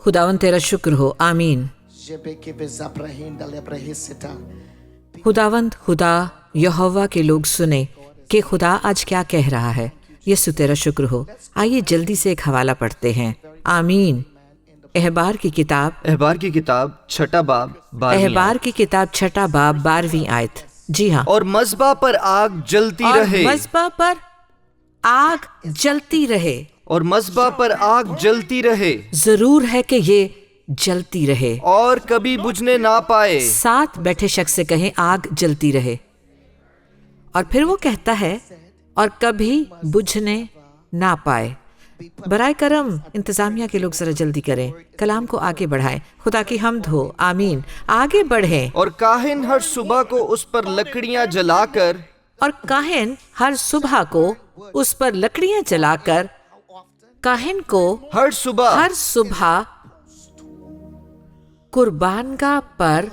खुदावन तेरा शुक्र हो, आमीन। खुदावंद खुदा यहोवा के लोग सुने कि खुदा आज क्या कह रहा है। यीशु तेरा शुक्र हो। आइए जल्दी से एक हवाला पढ़ते हैं। आमीन। अहबार की किताब छठा बाब 12वीं आयत। जी हाँ। और मज़बा पर आग जलती रहे। मज़बा पर आग जलती रहे। और मज़बा पर आग जलती रहे। जरूर है कि ये जलती रहे और कभी बुझने ना पाए। साथ बैठे शख्स से कहें आग जलती रहे। और फिर वो कहता है और कभी बुझने ना पाए। बराए करम इंतजामिया के लोग जरा जल्दी करें, कलाम को आगे बढ़ाएं। खुदा की हम्द हो, आमीन। आगे बढ़ें। और काहिन हर सुबह को उस पर लकड़ियां जलाकर काहिन को हर सुबह कुर्बानगाह पर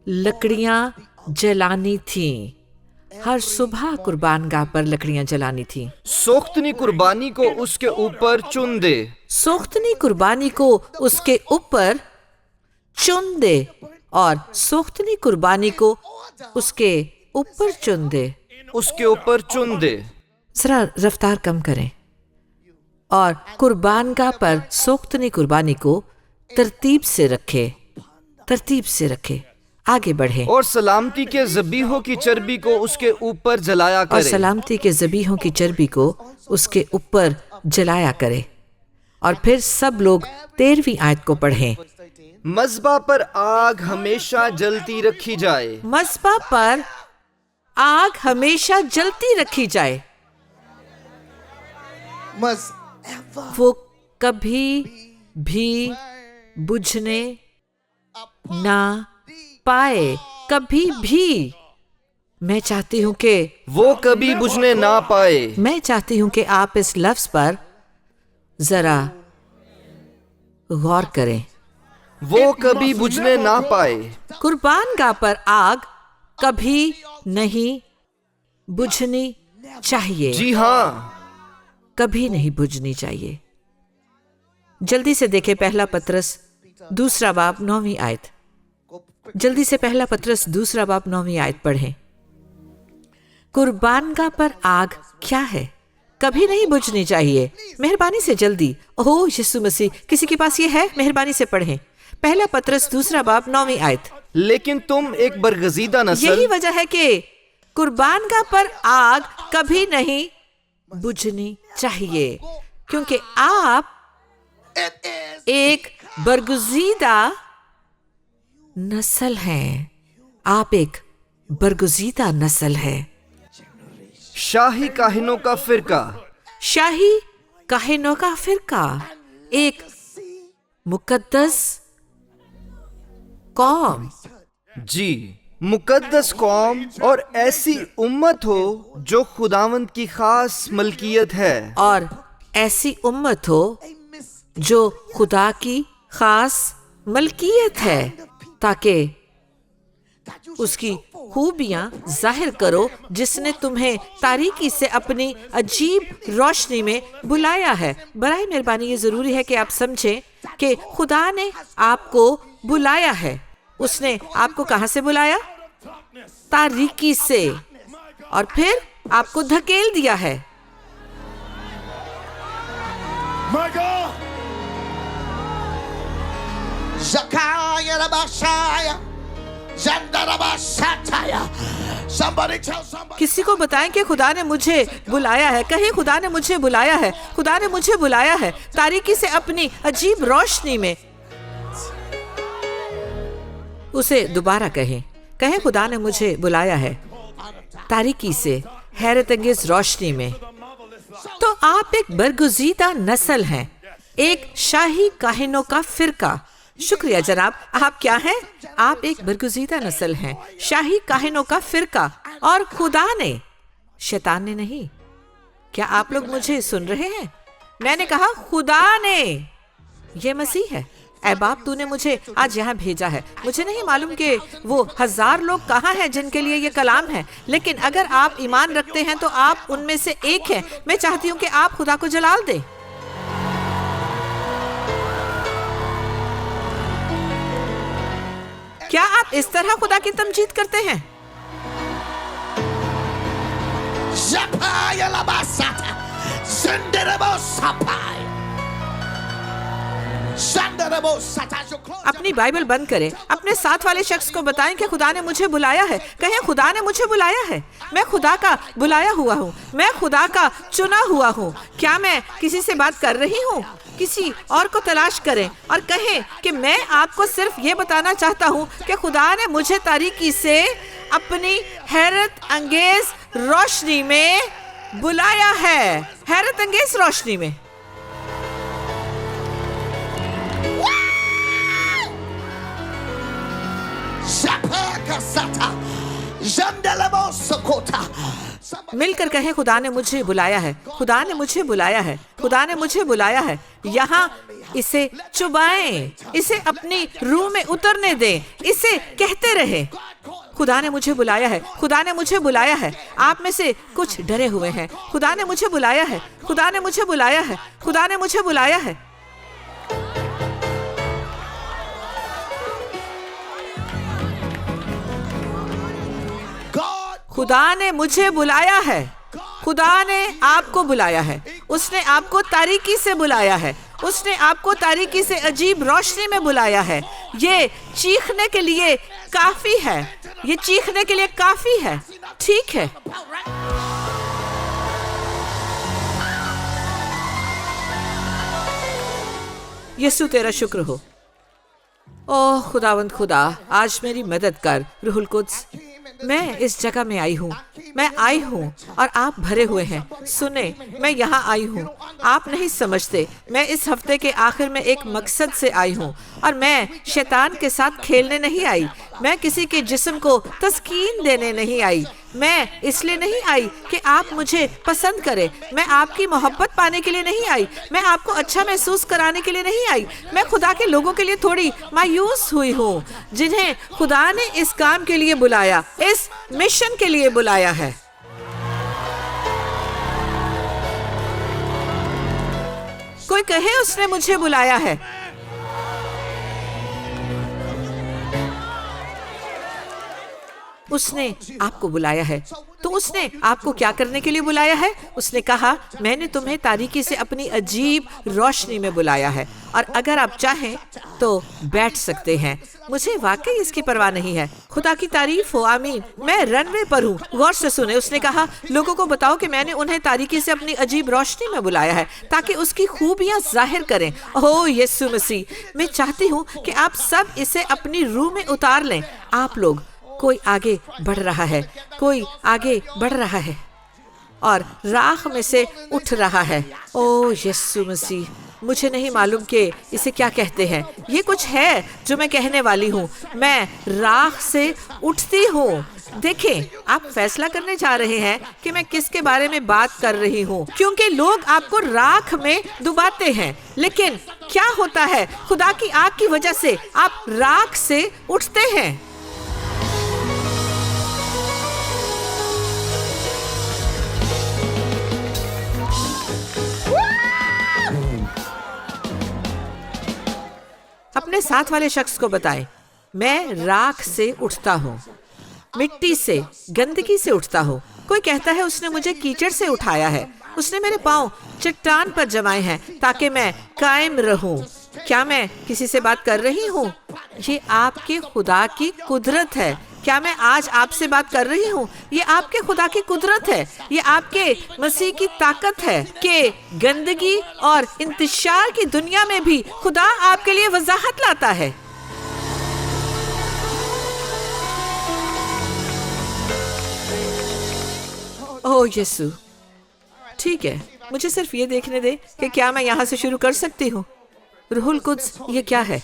लकड़ियां जलानी थीं। हर सुबह कुर्बानगाह पर लकड़ियां जलानी थीं। सोख्तनी कुर्बानी को उसके ऊपर चुन दे। सोख्तनी कुर्बानी को उसके ऊपर चुन दे। और सोख्तनी कुर्बानी को उसके ऊपर चुन दे। उसके ऊपर चुन दे। जरा रफ्तार कम करें। और कुर्बानगाह पर सोख्तनी कुर्बानी को तरतीब से रखे। आगे बढ़े। और सलामती के ज़बीहों की चर्बी को उसके ऊपर जलाया करे। और फिर सब लोग 13वीं आयत को पढ़ें। मज़बा पर आग हमेशा जलती रखी जाए। मज़बा पर आग हमेशा जलती रखी जाए। वो कभी भी बुझने ना पाए। कभी भी। मैं चाहती हूँ कि वो कभी बुझने ना पाए। मैं चाहती हूँ कि आप इस लफ्ज पर जरा गौर करें। वो कभी बुझने ना पाए। कुर्बानगाह पर आग कभी नहीं बुझनी चाहिए। जी हाँ, कभी नहीं बुझनी चाहिए। जल्दी से देखें पहला पतरस 2 बाब 9वीं आयत। जल्दी से पहला पतरस 2 बाब 9वीं आयत पढ़ें। कुर्बानगाह पर आग क्या है? कभी नहीं बुझनी चाहिए। मेहरबानी से जल्दी। ओह यीशु मसीह, किसी के पास ये है? मेहरबानी से पढ़ें। पहला पतरस 2 बाब 9वीं आयत। लेकिन तुम एक बरगजीदा नस्ल। यही वजह है कि कुर्बानगाह पर आग कभी नहीं बुझनी चाहिए, क्योंकि आप एक बरगुजीदा नस्ल हैं। आप एक बरगुजीदा नस्ल है। शाही काहिनों का फिरका। एक मुकद्दस कौम। जी, मुकद्दस कौम। और ऐसी उम्मत हो जो खुदावंद की खास मलकियत है। और ऐसी उम्मत हो जो खुदा की खास मलकियत है, ताकि उसकी खूबियां जाहिर करो जिसने तुम्हें तारीकी से अपनी अजीब रोशनी में बुलाया है। बराए मेहरबानी ये जरूरी है कि आप समझें कि खुदा ने आपको बुलाया है। उसने आपको कहां से बुलाया? तारीकी से। और फिर आपको धकेल दिया है। किसी को बताएं कि खुदा ने मुझे बुलाया है। कहें खुदा ने मुझे बुलाया है। खुदा ने मुझे बुलाया है तारीकी से अपनी अजीब रोशनी में। उसे दोबारा कहें खुदा ने मुझे बुलाया है तारीकी से हैरत अंगेज रोशनी में। तो आप एक बरगुजीदा नस्ल हैं, एक शाही काहिनों का फिरका। शुक्रिया जनाब। आप क्या हैं? आप एक बरगुजीदा नस्ल हैं, शाही काहिनों का फिरका। और खुदा ने, शैतान ने नहीं। क्या आप लोग मुझे सुन रहे हैं? मैंने कहा खुदा ने। ये मसीह है। ऐ बाप, तूने मुझे आज यहाँ भेजा है। मुझे नहीं मालूम कि वो 1000 लोग कहाँ हैं जिनके लिए ये कलाम है, लेकिन अगर आप ईमान रखते हैं तो आप उनमें से एक हैं। मैं चाहती हूँ कि आप खुदा को जलाल दें। इस तरह खुदा की तमजीद करते हैं? अपनी बाइबल बंद करें, अपने साथ वाले शख्स को बताएं कि खुदा ने मुझे बुलाया है। कहें, खुदा ने मुझे बुलाया है। मैं खुदा का बुलाया हुआ हूँ, मैं खुदा का चुना हुआ हूँ। क्या मैं किसी से बात कर रही हूँ? किसी और को तलाश करें और कहें कि मैं आपको सिर्फ ये बताना चाहता हूँ कि खुदा ने मुझे तारीकी से अपनी हैरत अंगेज रोशनी में बुलाया है। हैरत अंगेज रोशनी में। मिलकर कहें, खुदा ने मुझे बुलाया है, खुदा ने मुझे बुलाया है, खुदा ने मुझे बुलाया है। यहाँ इसे चुबाएं, इसे अपनी रूह में उतरने दें, इसे कहते रहे, खुदा ने मुझे बुलाया है, खुदा ने मुझे बुलाया है। आप में से कुछ डरे हुए हैं। खुदा ने मुझे बुलाया है, खुदा ने मुझे बुलाया है, खुदा ने मुझे बुलाया है। खुदा ने मुझे बुलाया है, खुदा ने आपको बुलाया है, उसने आपको तारीकी से बुलाया है, उसने आपको तारीकी से अजीब रोशनी में बुलाया है। ये चीखने के लिए काफी है, ये चीखने के लिए काफी है। ठीक है, यीशु तेरा शुक्र हो। ओह खुदावंद खुदा, आज मेरी मदद कर। रूहुल कुद्स, मैं इस जगह में आई हूँ, मैं आई हूँ और आप भरे हुए हैं। सुने, मैं यहाँ आई हूँ, आप नहीं समझते। मैं इस हफ्ते के आखिर में एक मकसद से आई हूँ और मैं शैतान के साथ खेलने नहीं आई। मैं किसी के जिस्म को तस्कीन देने नहीं आई। मैं इसलिए नहीं आई कि आप मुझे पसंद करें। मैं आपकी मोहब्बत पाने के लिए नहीं आई। मैं आपको अच्छा महसूस कराने के लिए नहीं आई। मैं खुदा के लोगों के लिए थोड़ी मायूस हुई हूँ, जिन्हें खुदा ने इस काम के लिए बुलाया, इस मिशन के लिए बुलाया है। कोई कहे, उसने मुझे बुलाया है। उसने आपको बुलाया है, तो उसने आपको क्या करने के लिए बुलाया है? उसने कहा, मैंने तुम्हें तारीकी से अपनी अजीब रोशनी में बुलाया है और अगर आप चाहें तो बैठ सकते हैं। मुझे वाकई इसकी परवाह नहीं है। खुदा की तारीफ हो, आमीन। मैं रनवे पर हूँ। गौर से सुने, उसने कहा, लोगों को बताओ कि मैंने उन्हें तारीकी से अपनी अजीब रोशनी में बुलाया है ताकि उसकी खूबियाँ जाहिर करें। ओह यीशु मसीह, मैं चाहती हूँ कि आप सब इसे अपनी रूह में उतार लें। आप लोग, कोई आगे बढ़ रहा है, कोई आगे बढ़ रहा है और राख में से उठ रहा है। ओह यीशु मसीह, मुझे नहीं मालूम कि इसे क्या कहते हैं। ये कुछ है जो मैं कहने वाली हूँ। मैं राख से उठती हूँ। देखें, आप फैसला करने जा रहे हैं कि मैं किसके बारे में बात कर रही हूँ, क्योंकि लोग आपको राख में डुबाते हैं। लेकिन क्या होता है? खुदा की आग की वजह से आप राख से उठते हैं। अपने साथ वाले शख्स को बताएं, मैं राख से उठता हूँ, मिट्टी से, गंदगी से उठता हूँ। कोई कहता है, उसने मुझे कीचड़ से उठाया है, उसने मेरे पाँव चट्टान पर जमाए हैं ताकि मैं कायम रहूं। क्या मैं किसी से बात कर रही हूँ? ये आपके खुदा की कुदरत है। क्या मैं आज आपसे बात कर रही हूँ? ये आपके खुदा की कुदरत है। ये आपके मसीह की ताकत है कि गंदगी और इंतशार की दुनिया में भी खुदा आपके लिए वजाहत लाता है। ओह यीशु, ठीक है, मुझे सिर्फ ये देखने दे कि क्या मैं यहाँ से शुरू कर सकती हूँ। रूहुल कुद्स, ये क्या है?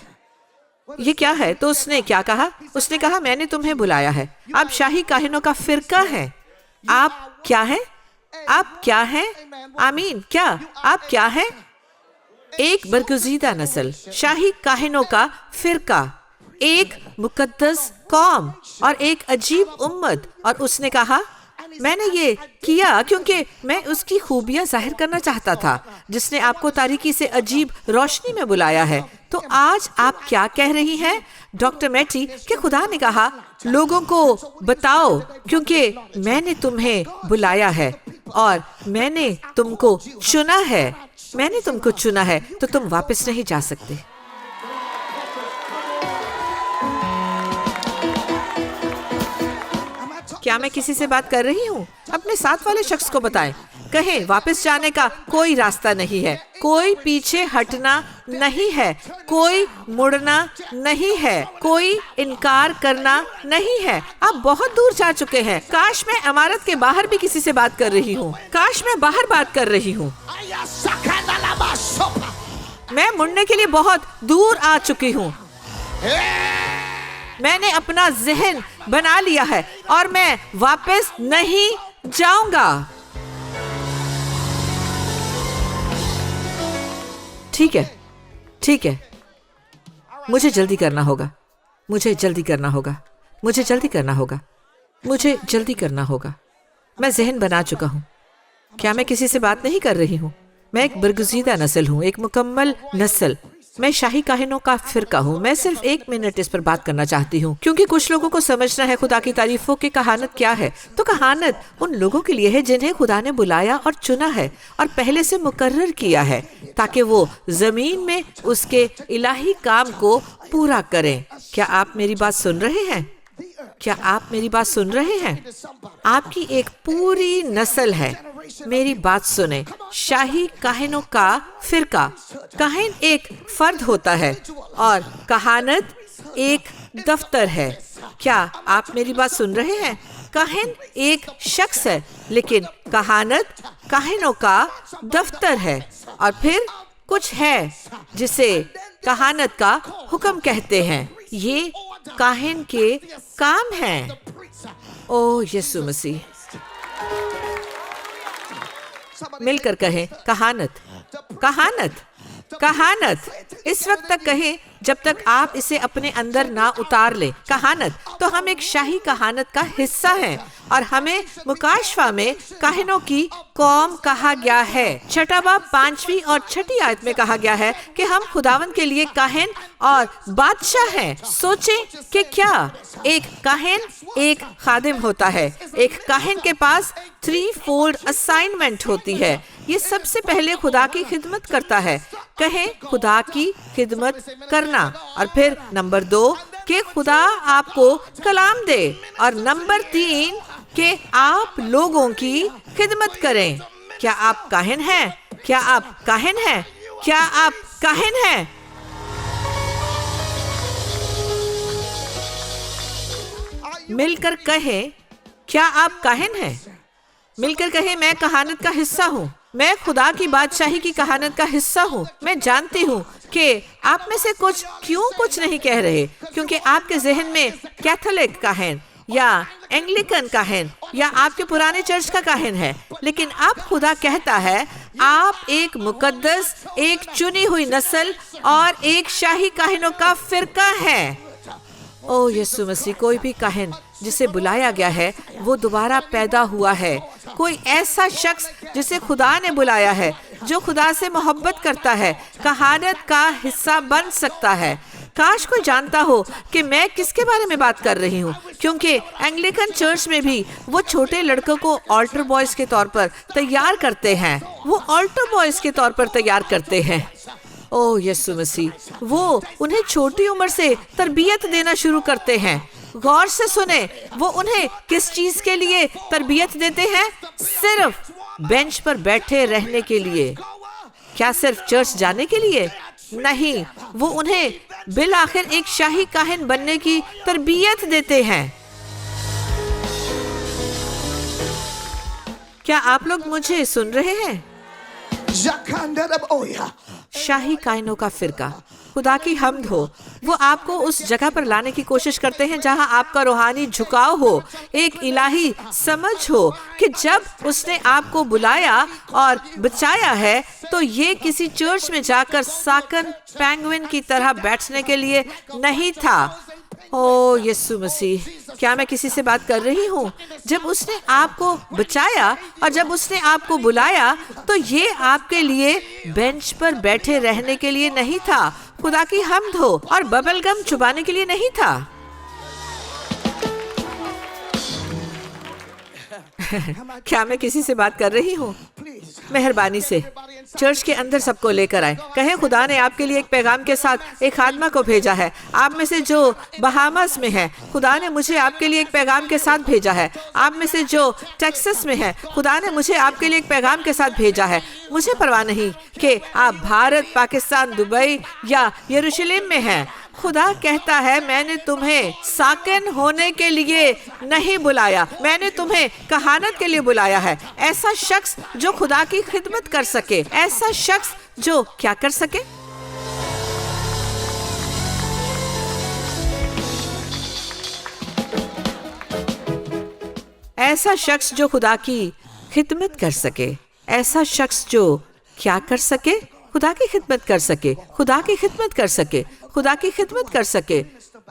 ये क्या है? तो उसने क्या कहा? उसने कहा, मैंने तुम्हें बुलाया है। आप शाही काहिनों का फिरका हैं। आप क्या हैं? आप क्या हैं? आमीन। क्या आप क्या हैं? एक बरगुज़ीदा नस्ल, शाही काहिनों का फिरका, एक मुकद्दस कौम और एक अजीब उम्मत। और उसने कहा, میں نے یہ کیا کیونکہ میں اس کی خوبیاں ظاہر کرنا چاہتا تھا جس نے آپ کو تاریکی سے عجیب روشنی میں بلایا ہے۔ تو آج آپ کیا کہہ رہی ہیں ڈاکٹر میٹی کہ خدا نے کہا لوگوں کو بتاؤ کیونکہ میں نے تمہیں بلایا ہے اور میں نے تم کو چنا ہے، میں نے تم کو چنا ہے، تو تم واپس نہیں جا سکتے۔ کیا میں کسی سے بات کر رہی ہوں؟ اپنے ساتھ والے شخص کو بتائیں، کہیں واپس جانے کا کوئی راستہ نہیں ہے، کوئی پیچھے ہٹنا نہیں ہے، کوئی مڑنا نہیں ہے، کوئی انکار کرنا نہیں ہے۔ آپ بہت دور جا چکے ہیں۔ کاش میں عمارت کے باہر بھی کسی سے بات کر رہی ہوں، کاش میں باہر بات کر رہی ہوں۔ میں مڑنے کے لیے بہت دور آ چکی ہوں۔ میں نے اپنا ذہن بنا لیا ہے اور میں واپس نہیں جاؤں گا۔ ٹھیک ہے، ٹھیک ہے، مجھے جلدی کرنا ہوگا، مجھے جلدی کرنا ہوگا، مجھے جلدی کرنا ہوگا، مجھے جلدی کرنا ہوگا۔ میں ذہن بنا چکا ہوں۔ کیا میں کسی سے بات نہیں کر رہی ہوں؟ میں ایک برگزیدہ نسل ہوں، ایک مکمل نسل۔ میں شاہی کاہنوں کا فرقہ ہوں۔ میں صرف 1 منٹ اس پر بات کرنا چاہتی ہوں کیونکہ کچھ لوگوں کو سمجھنا ہے خدا کی تعریفوں کی کہانت کیا ہے۔ تو کہانت ان لوگوں کے لیے ہے جنہیں خدا نے بلایا اور چنا ہے اور پہلے سے مقرر کیا ہے تاکہ وہ زمین میں اس کے الہی کام کو پورا کریں۔ کیا آپ میری بات سن رہے ہیں؟ کیا آپ میری بات سن رہے ہیں؟ آپ کی ایک پوری نسل ہے۔ میری بات سنیں، شاہی کاہنوں کا فرقہ۔ کاہن ایک فرد ہوتا ہے اور کہانت ایک دفتر ہے۔ کیا آپ میری بات سن رہے ہیں؟ کاہن ایک شخص ہے لیکن کہانت کاہنوں کا دفتر ہے، اور پھر کچھ ہے جسے کہانت کا حکم کہتے ہیں۔ یہ کاہن کے کام ہیں۔ او یسوع مسیح، مل کر کہیں کہانت، کہانت، کہانت۔ اس وقت تک کہیں جب تک آپ اسے اپنے اندر نہ اتار لیں۔ کہانت تو ہم ایک شاہی کہانت کا حصہ ہیں اور ہمیں مکاشفہ میں کاہنوں کی قوم کہا گیا ہے۔ 6 باب 5ویں اور 6 آیت میں کہا گیا ہے کہ ہم خداوند کے لیے کاہن اور بادشاہ ہیں۔ سوچیں کہ کیا ایک کاہن ایک خادم ہوتا ہے۔ ایک کاہن کے پاس 3 فولڈ اسائنمنٹ ہوتی ہے۔ یہ سب سے پہلے خدا کی خدمت کرتا ہے۔ کہیں خدا کی خدمت کرنا، اور پھر نمبر 2 کہ خدا آپ کو کلام دے، اور نمبر 3 کہ آپ لوگوں کی خدمت کریں۔ کیا آپ کاہن ہیں؟ کیا آپ کاہن ہیں؟ کیا آپ کاہن ہیں؟ مل کر کہیں کیا آپ کاہن ہیں؟ مل کر کہیں میں کہانت کا حصہ ہوں۔ میں خدا کی بادشاہی کی کہانت کا حصہ ہوں۔ میں جانتی ہوں کہ آپ میں سے کچھ نہیں کہہ رہے کیونکہ آپ کے ذہن میں کیتھولک کاہن یا اینگلیکن کاہن یا آپ کے پرانے چرچ کا کاہن ہے، لیکن اب خدا کہتا ہے آپ ایک مقدس، ایک چنی ہوئی نسل اور ایک شاہی کاہنوں کا فرقہ ہے۔ او یسوع مسیح، کوئی بھی کاہن جسے بلایا گیا ہے وہ دوبارہ پیدا ہوا ہے۔ کوئی ایسا شخص جسے خدا نے بلایا ہے جو خدا سے محبت کرتا ہے کہانت کا حصہ بن سکتا ہے۔ کاش کوئی جانتا ہو کہ میں کس کے بارے میں بات کر رہی ہوں، کیونکہ اینگلیکن چرچ میں بھی وہ چھوٹے لڑکوں کو آلٹر بوائز کے طور پر تیار کرتے ہیں۔ وہ آلٹر بوائز کے طور پر تیار کرتے ہیں۔ او یسوع مسیح، وہ انہیں چھوٹی عمر سے تربیت دینا شروع کرتے ہیں۔ غور سے سنیں، وہ انہیں کس چیز کے لیے تربیت دیتے ہیں؟ صرف بینچ پر بیٹھے رہنے کے لیے۔ کیا صرف چرچ جانے کے لیے؟ نہیں، وہ انہیں بالآخر ایک شاہی کاہن بننے کی تربیت دیتے ہیں۔ کیا آپ لوگ مجھے سن رہے ہیں؟ شاہی کائنوں کا فرقہ، خدا کی حمد ہو، وہ آپ کو اس جگہ پر لانے کی کوشش کرتے ہیں جہاں آپ کا روحانی جھکاؤ ہو، ایک الہی سمجھ ہو کہ جب اس نے آپ کو بلایا اور بچایا ہے تو یہ کسی چرچ میں جا کر ساکن پینگوئن کی طرح بیٹھنے کے لیے نہیں تھا۔ او یسوع مسیح، کیا میں کسی سے بات کر رہی ہوں؟ جب اس نے آپ کو بچایا اور جب اس نے آپ کو بلایا تو یہ آپ کے لیے بینچ پر بیٹھے رہنے کے لیے نہیں تھا، خدا کی حمد ہو، اور ببل گم چبانے کے لیے نہیں تھا۔ کیا میں کسی سے بات کر رہی ہوں؟ مہربانی سے چرچ کے اندر سب کو لے کر آئے، کہیں خدا نے آپ کے لیے ایک پیغام کے ساتھ ایک خادمہ کو بھیجا ہے۔ آپ میں سے جو بہاماس میں ہیں، خدا نے مجھے آپ کے لیے ایک پیغام کے ساتھ بھیجا ہے۔ آپ میں سے جو ٹیکسس میں ہیں، خدا نے مجھے آپ کے لیے ایک پیغام کے ساتھ بھیجا ہے۔ مجھے پرواہ نہیں کہ آپ بھارت، پاکستان، دبئی یا یروشلم میں ہیں، خدا کہتا ہے میں نے تمہیں ساکن ہونے کے لیے نہیں بلایا، میں نے تمہیں کہانت کے لیے بلایا ہے۔ ایسا شخص جو خدا کی خدمت کر سکے، ایسا شخص جو کیا کر سکے؟ ایسا شخص جو خدا کی خدمت کر سکے، ایسا شخص جو کیا کر سکے؟ خدا کی خدمت کر سکے، خدا کی خدمت کر سکے، خدا کی خدمت کر سکے۔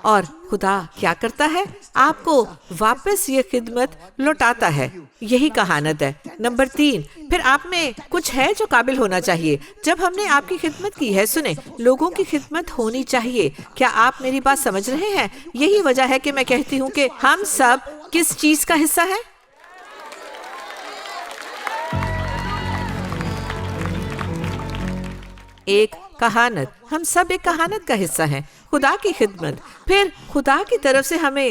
اور خدا کیا کرتا ہے؟ آپ کو واپس یہ خدمت لوٹاتا ہے۔ یہی کہانت ہے۔ نمبر 3، پھر آپ میں کچھ ہے جو قابل ہونا چاہیے۔ جب ہم نے آپ کی خدمت کی ہے، سنیں، لوگوں کی خدمت ہونی چاہیے۔ کیا آپ میری بات سمجھ رہے ہیں؟ یہی وجہ ہے کہ میں کہتی ہوں کہ ہم سب کس چیز کا حصہ ہیں؟ ایک کہانت۔ ہم سب ایک کہانت کا حصہ ہیں، خدا کی خدمت۔ پھر خدا کی طرف سے ہمیں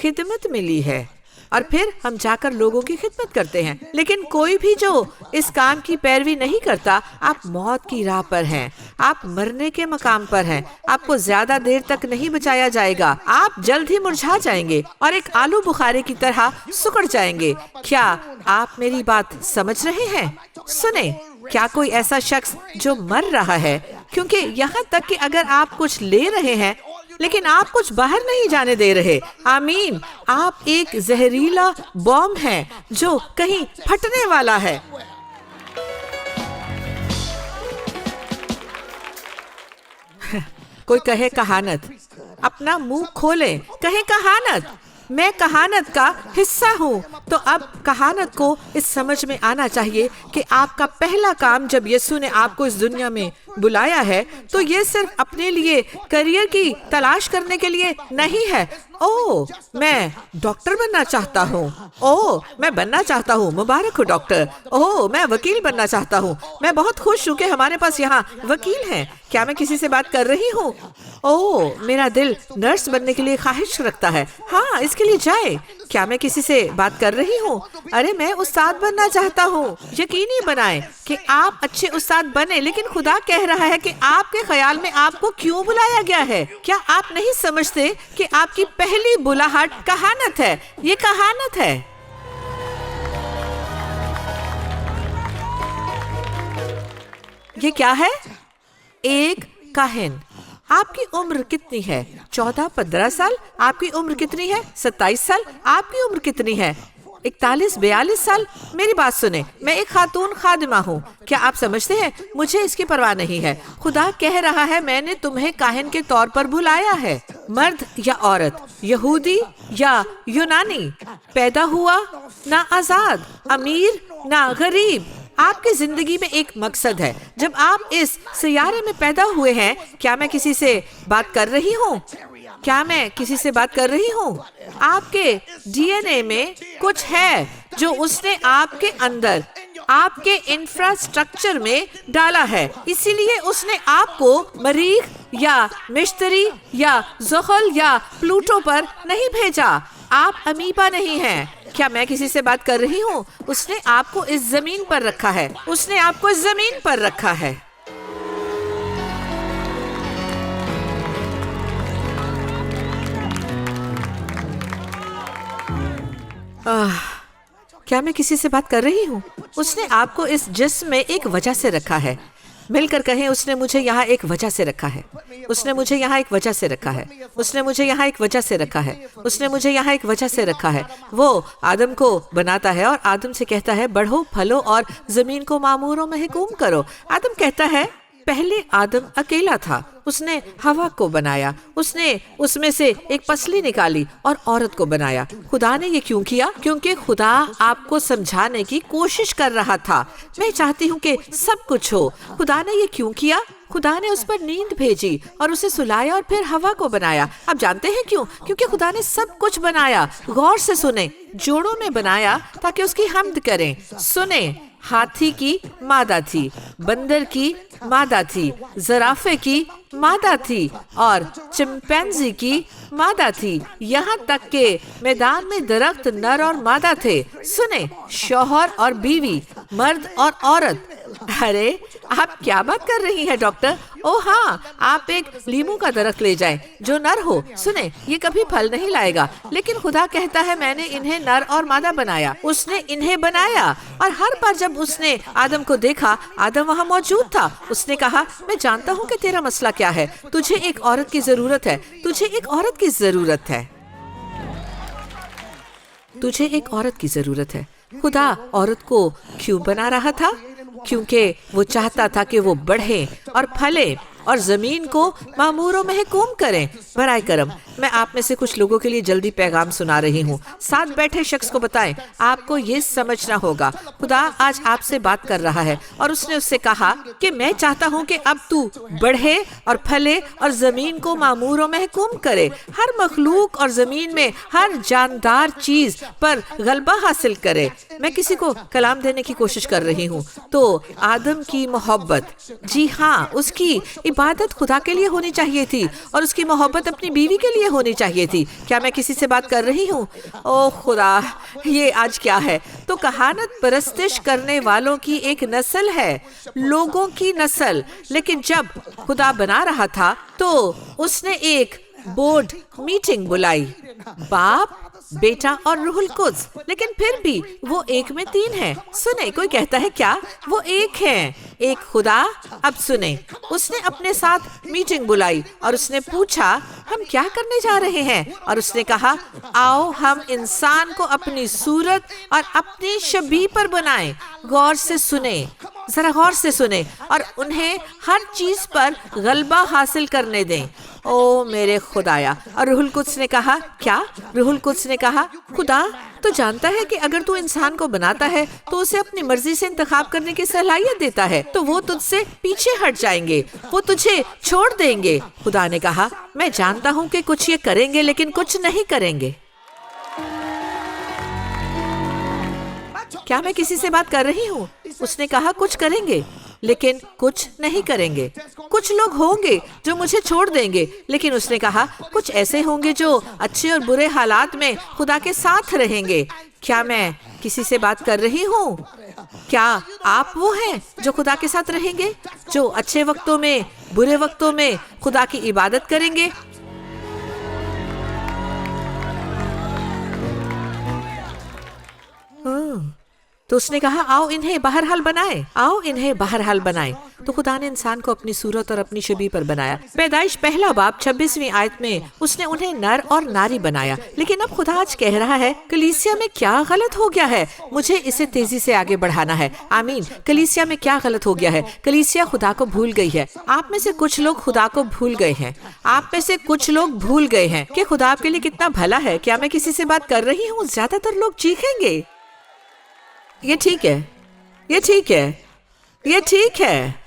خدمت ملی ہے اور پھر ہم جا کر لوگوں کی خدمت کرتے ہیں۔ لیکن کوئی بھی جو اس کام کی پیروی نہیں کرتا، آپ موت کی راہ پر ہیں، آپ مرنے کے مقام پر ہیں۔ آپ کو زیادہ دیر تک نہیں بچایا جائے گا، آپ جلد ہی مرجھا جائیں گے اور ایک آلو بخارے کی طرح سکڑ جائیں گے۔ کیا آپ میری بات سمجھ رہے ہیں؟ سنیں، کیا کوئی ایسا شخص جو مر رہا ہے؟ کیونکہ یہاں تک کہ اگر آپ کچھ لے رہے ہیں لیکن آپ کچھ باہر نہیں جانے دے رہے، آمین، آپ ایک زہریلا بوم ہیں جو کہیں پھٹنے والا ہے۔ کوئی کہے کہانت، اپنا منہ کھولیں، کہیں کہانت۔ میں کہانت کا حصہ ہوں۔ تو اب کہانت کو اس سمجھ میں آنا چاہیے کہ آپ کا پہلا کام جب یسوع نے آپ کو اس دنیا میں بلایا ہے تو یہ صرف اپنے لیے کیریئر کی تلاش کرنے کے لیے نہیں ہے۔ او میں ڈاکٹر بننا چاہتا ہوں، او میں بننا چاہتا ہوں، مبارک ہو ڈاکٹر۔ او میں وکیل بننا چاہتا ہوں، میں بہت خوش ہوں کہ ہمارے پاس یہاں وکیل ہیں۔ کیا میں کسی سے بات کر رہی ہوں؟ او میرا دل نرس بننے کے لیے خواہش رکھتا ہے، ہاں اس کے لیے جائے۔ کیا میں کسی سے بات کر رہی ہوں؟ ارے میں استاد بننا چاہتا ہوں۔ یقینی بنائیں کہ آپ اچھے استاد بنیں، لیکن خدا کہہ رہا ہے کہ آپ کے خیال میں آپ کو کیوں بلایا گیا ہے؟ کیا آپ نہیں سمجھتے کہ آپ کی پہلی بلاہٹ کہانت ہے؟ یہ کہانت ہے۔ یہ کیا ہے؟ ایک کاہن۔ آپ کی عمر کتنی ہے؟ 14-15 سال۔ آپ کی عمر کتنی ہے؟ 27 سال۔ آپ کی عمر کتنی ہے؟ 41-42 سال۔ میری بات سنیں، میں ایک خاتون خادمہ ہوں۔ کیا آپ سمجھتے ہیں؟ مجھے اس کی پرواہ نہیں ہے۔ خدا کہہ رہا ہے میں نے تمہیں کاہن کے طور پر بلایا ہے۔ مرد یا عورت، یہودی یا یونانی، پیدا ہوا نہ آزاد، امیر نہ غریب، آپ کی زندگی میں ایک مقصد ہے۔ جب آپ اس سیارے میں پیدا ہوئے ہیں، کیا میں کسی سے بات کر رہی ہوں؟ کیا میں کسی سے بات کر رہی ہوں؟ آپ کے ڈی این اے میں کچھ ہے جو اس نے آپ کے اندر، آپ کے انفراسٹرکچر میں ڈالا ہے۔ اسی لیے اس نے آپ کو مریخ یا مشتری یا زحل یا پلوٹو پر نہیں بھیجا۔ آپ امیبا نہیں ہیں۔ کیا میں کسی سے بات کر رہی ہوں؟ اس نے آپ کو اس زمین پر رکھا ہے، اس نے آپ کو اس زمین پر رکھا ہے۔ کیا میں کسی سے بات کر رہی ہوں؟ اس نے آپ کو اس جسم میں ایک وجہ سے رکھا ہے۔ مل کر کہیں، اس نے مجھے یہاں ایک وجہ سے رکھا ہے، اس نے مجھے یہاں ایک وجہ سے رکھا ہے، اس نے مجھے یہاں ایک وجہ سے رکھا ہے، اس نے مجھے یہاں ایک وجہ سے رکھا ہے۔ وہ آدم کو بناتا ہے اور آدم سے کہتا ہے بڑھو، پھلو اور زمین کو معمور و محکوم کرو۔ آدم کہتا ہے पहले आदम अकेला था, उसने हवा को बनाया, उसने उसमें से एक पसली निकाली और औरत को बनाया। खुदा ने ये क्यों किया? क्योंकि खुदा आपको समझाने की कोशिश कर रहा था। मैं चाहती हूँ कि सब कुछ हो। खुदा ने ये क्यों किया? खुदा ने उस पर नींद भेजी और उसे सुलाया और फिर हवा को बनाया। आप जानते हैं क्यों? क्योंकि खुदा ने सब कुछ बनाया। गौर से सुने, जोड़ों में बनाया ताकि उसकी हम्द करें। सुने, हाथी की मादा थी, बंदर की मादा थी, जराफे की मादा थी और चिंपैंजी की मादा थी। यहाँ तक के मैदान में दरख्त नर और मादा थे। सुने, शौहर और बीवी, मर्द और औरत। अरे आप क्या बात कर रही हैं डॉक्टर? ओ हाँ, आप एक लीमू का दरख्त ले जाएं जो नर हो। सुने, ये कभी फल नहीं लाएगा, लेकिन खुदा कहता है मैंने इन्हें नर और मादा बनाया। उसने इन्हें बनाया और हर बार जब उसने आदम को देखा, आदम वहाँ मौजूद था। उसने कहा, मैं जानता हूँ कि तेरा मसला क्या है। तुझे एक औरत की जरूरत है, तुझे एक औरत की जरूरत है, तुझे एक औरत की जरूरत है। खुदा औरत को क्यों बना रहा था? क्योंकि वो चाहता था कि वो बढ़े और फले और जमीन को मामूर व महकूम करें। बराए करम, मैं आप में से कुछ लोगों के लिए जल्दी पैगाम सुना रही हूँ। साथ बैठे शख्स को बताएं, आपको ये समझना होगा, खुदा आज आपसे बात कर रहा है और उसने उससे कहा कि मैं चाहता हूँ कि अब तू बढ़े और फले और जमीन को मामूर व महकूम करे। हर मखलूक और जमीन में हर जानदार चीज पर गलबा हासिल करे। मैं किसी को कलाम देने की कोशिश कर रही हूँ। तो आदम की मोहब्बत, जी हाँ, उसकी इबादत खुदा के लिए होनी चाहिए थी और उसकी मोहब्बत अपनी बीवी के लिए होनी चाहिए थी। क्या मैं किसी से बात कर रही हूँ? ओ खुदा, ये आज क्या है? तो कहानत परस्तिश करने वालों की एक नस्ल है, लोगों की नस्ल। लेकिन जब खुदा बना रहा था तो उसने एक बोर्ड मीटिंग बुलाई, बाप, बेटा और रूहुल कुद्स। लेकिन फिर भी वो एक में तीन है। सुने, कोई कहता है क्या? वो एक है, एक खुदा। अब सुने, उसने अपने साथ मीटिंग बुलाई और उसने पूछा, हम क्या करने जा रहे हैं? और उसने कहा, आओ हम इंसान को अपनी सूरत और अपनी शबीह पर बनाएं। गौर से सुने, जरा गौर से सुने और उन्हें हर चीज पर गलबा हासिल करने दें। ओ मेरे खुदाया। और रूहुल कुद्स ने कहा, क्या? रूहुल कुद्स ने कहा, खुदा तो जानता है कि अगर तू इंसान को बनाता है तो उसे अपनी मर्जी से इंतखाब करने की सलाहियत देता है, तो वो तुझसे पीछे हट जाएंगे, वो तुझे छोड़ देंगे। खुदा ने कहा, मैं जानता हूँ कि कुछ ये करेंगे लेकिन कुछ नहीं करेंगे। क्या मैं किसी से बात कर रही हूँ? उसने कहा, कुछ करेंगे लेकिन कुछ नहीं करेंगे। कुछ लोग होंगे जो मुझे छोड़ देंगे, लेकिन उसने कहा, कुछ ऐसे होंगे जो अच्छे और बुरे हालात में खुदा के साथ रहेंगे। क्या मैं किसी से बात कर रही हूँ? क्या आप वो हैं जो खुदा के साथ रहेंगे, जो अच्छे वक्तों में, बुरे वक्तों में खुदा की इबादत करेंगे? तो उसने कहा, आओ इन्हें बहरहाल बनाएं, आओ इन्हें बहरहाल बनाएं। तो खुदा ने इंसान को अपनी सूरत और अपनी शबीह पर बनाया। पैदाइश पहला बाब 26वीं आयत में उसने उन्हें नर और नारी बनाया। लेकिन अब खुदा आज कह रहा है, कलीसिया में क्या गलत हो गया है? मुझे इसे तेजी से आगे बढ़ाना है। आमीन। कलीसिया में क्या गलत हो गया है? कलीसिया खुदा को भूल गई है। आप में से कुछ लोग खुदा को भूल गए हैं। आप में से कुछ लोग भूल गए हैं कि खुदा आपके लिए कितना भला है। क्या मैं किसी से बात कर रही हूँ? ज्यादातर लोग चीखेंगे। ये ठीक है, ये ठीक है, ये ठीक है।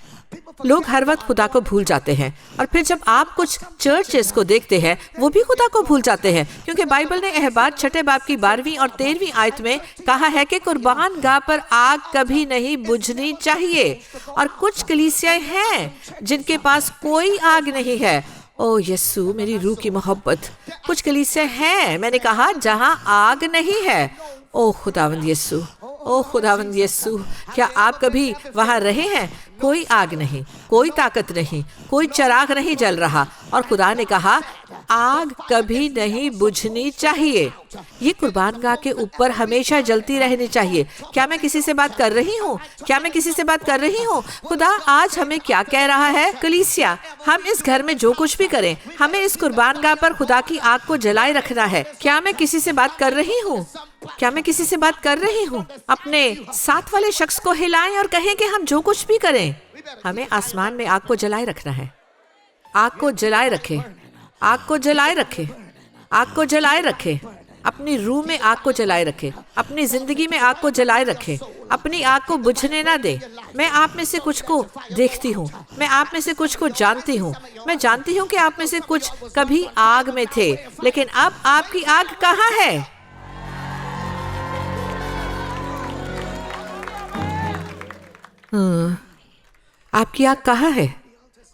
लोग हर वक्त खुदा को भूल जाते हैं और फिर जब आप कुछ चर्चेस को देखते हैं वो भी खुदा को भूल जाते हैं, क्योंकि बाइबल ने अहबार 6 बाब की 12वीं और 13वीं आयत में कहा है कि कुर्बान गाह पर आग कभी नहीं बुझनी चाहिए। और कुछ कलीसियाएं हैं जिनके पास कोई आग नहीं है। ओ यस्सु, मेरी रूह की मोहब्बत, कुछ कलीसियाएं हैं, मैंने कहा, जहां आग नहीं है। ओ खुदावंद यस्सु, ओ खुदावंद यस्सु, क्या आप कभी वहां रहे हैं? कोई आग नहीं, कोई ताकत नहीं, कोई चिराग नहीं जल रहा। और खुदा ने कहा, आग कभी नहीं बुझनी चाहिए। ये कुर्बान गाह के ऊपर हमेशा जलती रहनी चाहिए। क्या मैं किसी से बात कर रही हूँ? क्या मैं किसी से बात कर रही हूँ? खुदा आज हमें क्या कह रहा है? कलीसिया, हम इस घर में जो कुछ भी करें, हमें इस कुर्बान गाह पर खुदा की आग को जलाए रखना है। क्या मैं किसी से बात कर रही हूँ? क्या मैं किसी से बात कर रही हूँ? अपने साथ वाले शख्स को हिलाएं और कहें कि हम जो कुछ भी करें, हमें आसमान में आग को जलाए रखना है। आग को जलाए रखे, आग को जलाए रखे, आग को जलाए रखे। अपनी रूह में आग को जलाए रखे, अपनी जिंदगी में आग को जलाए रखे, अपनी आग को बुझने ना दे। मैं आप में से कुछ को देखती हूँ, मैं आप में से कुछ को जानती हूँ। मैं जानती हूँ कि आप में से कुछ कभी आग में थे, लेकिन अब आपकी आग कहाँ है? आपकी आग कहाँ है?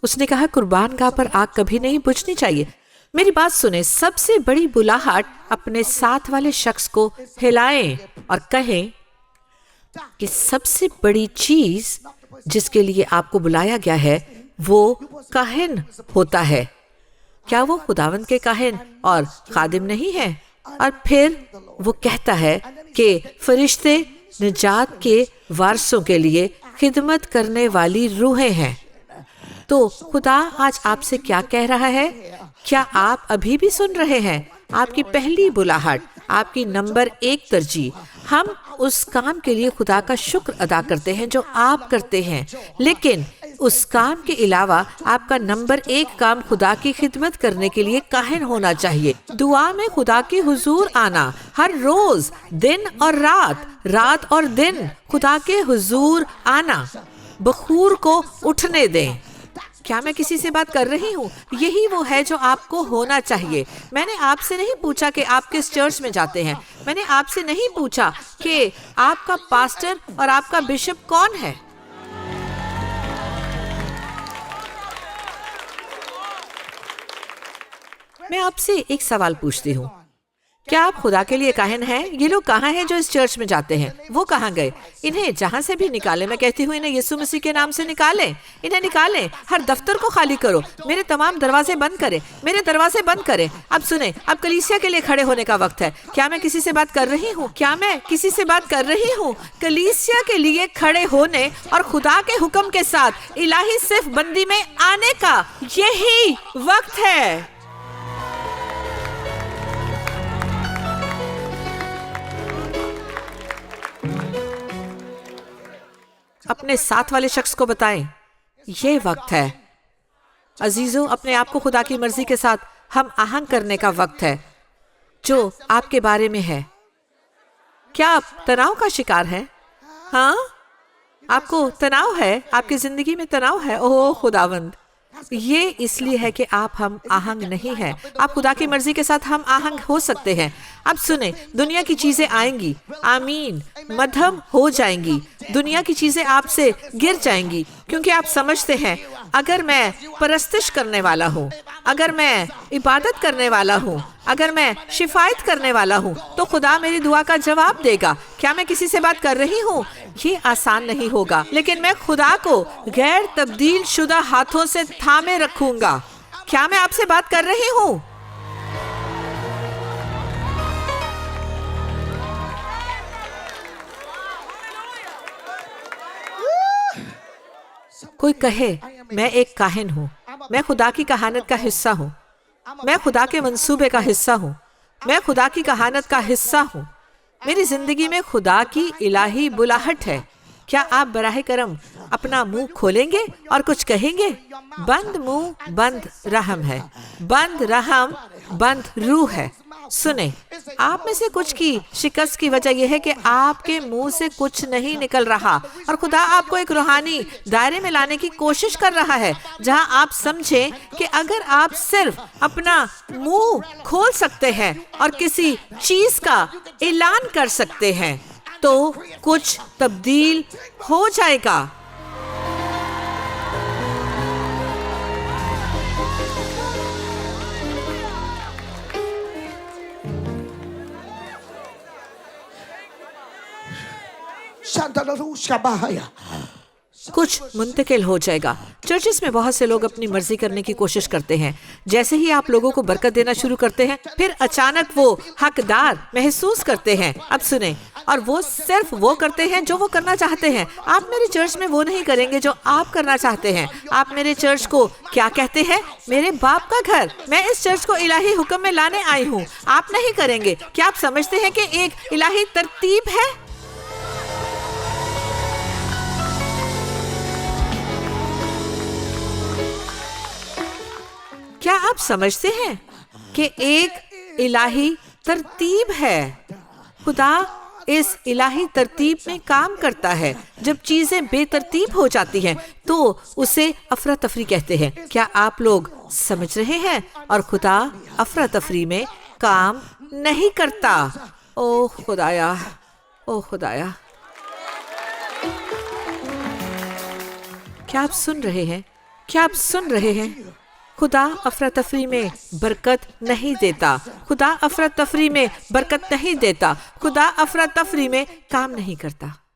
उसने कहा कुर्बान गाह पर आग कभी नहीं बुझनी चाहिए। मेरी बात सुने, सबसे बड़ी बुलाहट अपने साथ वाले शख्स को हिलाएं और कहें कि सबसे बड़ी चीज जिसके लिए आपको बुलाया गया है वो काहिन होता है। क्या वो खुदावंद के काहिन और खादिम नहीं है? और फिर वो कहता है कि फरिश्ते निजात के वारसों के लिए खिदमत करने वाली रूहें हैं। तो खुदा आज आपसे क्या कह रहा है? क्या आप अभी भी सुन रहे हैं? आपकी पहली बुलाहट, आपकी नंबर 1 तरजीह। हम उस काम के लिए खुदा का शुक्र अदा करते हैं जो आप करते हैं, लेकिन उस काम के अलावा आपका नंबर 1 काम खुदा की खिदमत करने के लिए काहिन होना चाहिए। दुआ में खुदा के हुजूर आना, हर रोज दिन और रात, रात और दिन खुदा के हुजूर आना। बखूर को उठने दें। क्या मैं किसी से बात कर रही हूँ? यही वो है जो आपको होना चाहिए। मैंने आपसे नहीं पूछा कि आप किस चर्च में जाते हैं। मैंने आपसे नहीं पूछा कि आपका पास्टर और आपका बिशप कौन है। मैं आपसे एक सवाल पूछती हूँ, क्या आप खुदा के लिए काहिन हैं? ये लोग कहाँ हैं जो इस चर्च में जाते हैं? वो कहाँ गए? इन्हें जहाँ से भी निकालें, मैं कहती हूँ इन्हें यीशु मसीह के नाम से निकालें, इन्हें निकालें। हर दफ्तर को खाली करो, मेरे तमाम दरवाजे बंद करें, मेरे दरवाजे बंद करें। अब सुने, अब कलीसिया के लिए खड़े होने का वक्त है। क्या मैं किसी से बात कर रही हूँ? क्या मैं किसी से बात कर रही हूँ? कलीसिया के लिए खड़े होने और खुदा के हुक्म के साथ इलाही सिर्फ बंदी में आने का यही वक्त है। अपने साथ वाले शख्स को बताएं, ये वक्त है। अजीजों, अपने आप को खुदा की मर्जी के साथ हम आहंग करने का वक्त है जो आपके बारे में है। क्या आप तनाव का शिकार हैं? हाँ, आपको तनाव है, आपकी जिंदगी में तनाव है। ओह खुदावंद, ये इसलिए है कि आप हम आहंग नहीं हैं। आप खुदा की मर्जी के साथ हम आहंग हो सकते हैं। अब सुने, दुनिया की चीजें आएंगी, आमीन, मध्यम हो जाएंगी। दुनिया की चीजें आपसे गिर जाएंगी क्योंकि आप समझते हैं अगर मैं परस्तिश करने वाला हूँ, अगर मैं इबादत करने वाला हूँ, अगर मैं शिफायत करने वाला हूँ तो खुदा मेरी दुआ का जवाब देगा। क्या मैं किसी से बात कर रही हूँ? ये आसान नहीं होगा, लेकिन मैं खुदा को गैर तब्दील शुदा हाथों से थामे रखूंगा। क्या मैं आपसे बात कर रही हूँ? कोई कहे मैं एक काहिन हूँ, मैं खुदा की कहानत का हिस्सा हूँ, मैं खुदा के मंसूबे का हिस्सा हूँ, मैं खुदा की कहानत का हिस्सा हूँ, मेरी जिंदगी में खुदा की इलाही बुलाहट है। क्या आप बराह करम अपना मुंह खोलेंगे और कुछ कहेंगे? बंद मुंह बंद रहम है, बंद रहम बंद रूह है। सुने, आप में से कुछ की शिकस्त की वजह यह है कि आपके मुंह से कुछ नहीं निकल रहा और खुदा आपको एक रूहानी दायरे में लाने की कोशिश कर रहा है जहां आप समझें कि अगर आप सिर्फ अपना मुंह खोल सकते हैं और किसी चीज का ऐलान कर सकते हैं तो कुछ तब्दील हो जाएगा। कुछ मुंतकिल हो जाएगा। चर्चिस में बहुत से लोग अपनी मर्जी करने की कोशिश करते हैं। जैसे ही आप लोगों को बरकत देना शुरू करते हैं, फिर अचानक वो हकदार महसूस करते हैं। अब सुने, और वो सिर्फ वो करते हैं जो वो करना चाहते हैं। आप मेरे चर्च में वो नहीं करेंगे जो आप करना चाहते हैं। आप मेरे चर्च को क्या कहते हैं? मेरे बाप का घर। मैं इस चर्च को इलाही हुक्म में लाने आई हूँ। आप नहीं करेंगे। क्या आप समझते हैं कि एक इलाही तरतीब है? کیا آپ سمجھتے ہیں کہ ایک الہی ترتیب ہے؟ خدا اس الہی ترتیب میں کام کرتا ہے۔ جب چیزیں بے ترتیب ہو جاتی ہیں تو اسے افراتفری کہتے ہیں۔ کیا آپ لوگ سمجھ رہے ہیں؟ اور خدا افراتفری میں کام نہیں کرتا۔ او خدایا، او خدایا، کیا آپ سن رہے ہیں؟ کیا آپ سن رہے ہیں؟ خدا افراتفری میں برکت نہیں دیتا۔ خدا افراتفری میں برکت نہیں دیتا۔ خدا افراتفری میں کام نہیں کرتا۔